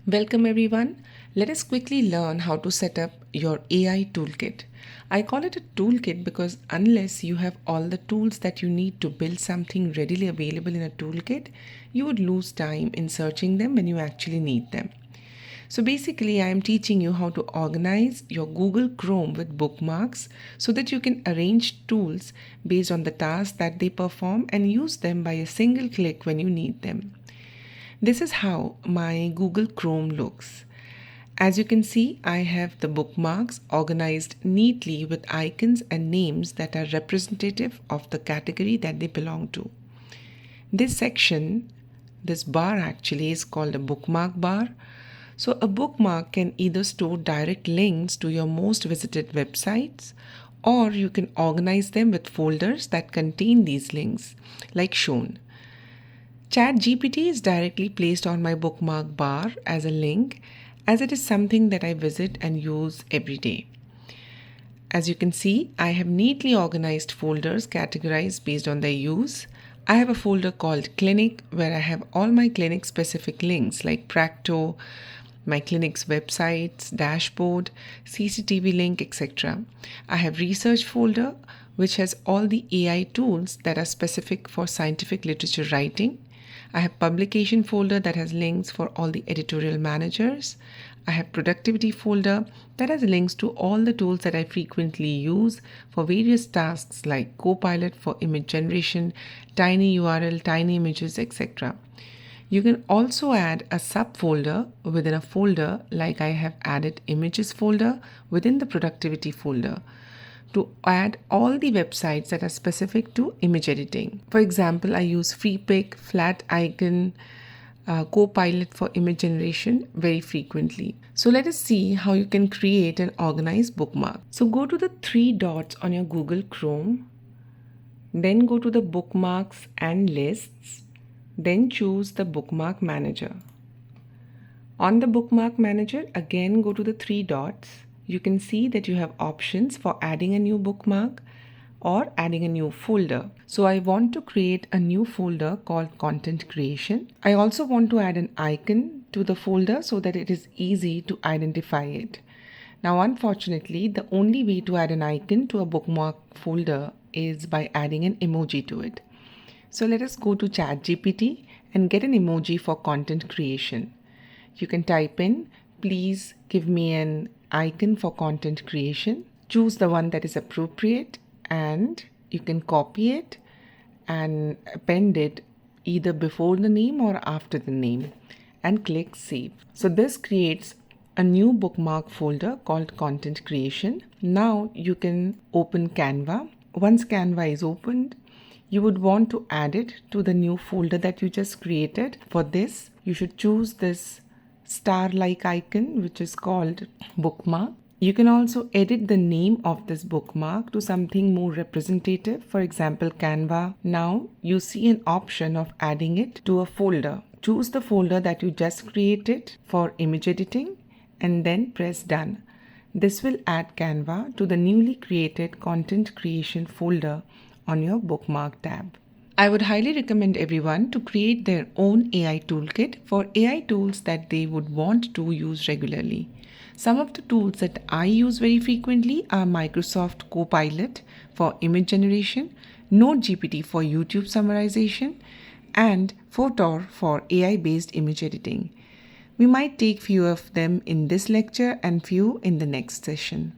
Welcome everyone. Let us quickly learn how to set up your AI toolkit. I call it a toolkit because unless you have all the tools that you need to build something readily available in a toolkit, you would lose time in searching them when you actually need them. So basically, I am teaching you how to organize your Google Chrome with bookmarks so that you can arrange tools based on the tasks that they perform and use them by a single click when you need them. This is how my Google Chrome looks. As you can see, I have the bookmarks organized neatly with icons and names that are representative of the category that they belong to. This section, this bar actually is called a bookmark bar. So a bookmark can either store direct links to your most visited websites, or you can organize them with folders that contain these links, like shown. ChatGPT is directly placed on my bookmark bar as a link, as it is something that I visit and use every day. As you can see, I have neatly organized folders categorized based on their use. I have a folder called Clinic where I have all my clinic specific links like Practo, my clinic's websites, dashboard, CCTV link, etc. I have Research folder which has all the AI tools that are specific for scientific literature writing. I have Publication folder that has links for all the editorial managers. I have Productivity folder that has links to all the tools that I frequently use for various tasks like Copilot for image generation, tiny URL, tiny images, etc. You can also add a subfolder within a folder, like I have added Images folder within the Productivity folder, to add all the websites that are specific to image editing. For example, I use FreePic, Flat Icon, Copilot for image generation very frequently. So let us see how you can create and organize bookmark. So go to the three dots on your Google Chrome, then go to the bookmarks and lists, then choose the bookmark manager. On the bookmark manager, again go to the three dots. You can see that you have options for adding a new bookmark or adding a new folder. So I want to create a new folder called Content Creation. I also want to add an icon to the folder so that it is easy to identify it. Now, unfortunately, the only way to add an icon to a bookmark folder is by adding an emoji to it. So let us go to ChatGPT and get an emoji for content creation. You can type in, please give me an icon for content creation. Choose the one that is appropriate and you can copy it and append it either before the name or after the name and click save. So this creates a new bookmark folder called content creation. Now you can open Canva. Once Canva is opened, you would want to add it to the new folder that you just created. For this, you should choose this star-like icon, which is called bookmark. You can also edit the name of this bookmark to something more representative, for example, Canva. Now you see an option of adding it to a folder. Choose the folder that you just created for image editing and then press done. This will add Canva to the newly created content creation folder on your bookmark tab. I would highly recommend everyone to create their own AI toolkit for AI tools that they would want to use regularly. Some of the tools that I use very frequently are Microsoft Copilot for image generation, NoteGPT for YouTube summarization, and Photor for AI-based image editing. We might take few of them in this lecture and few in the next session.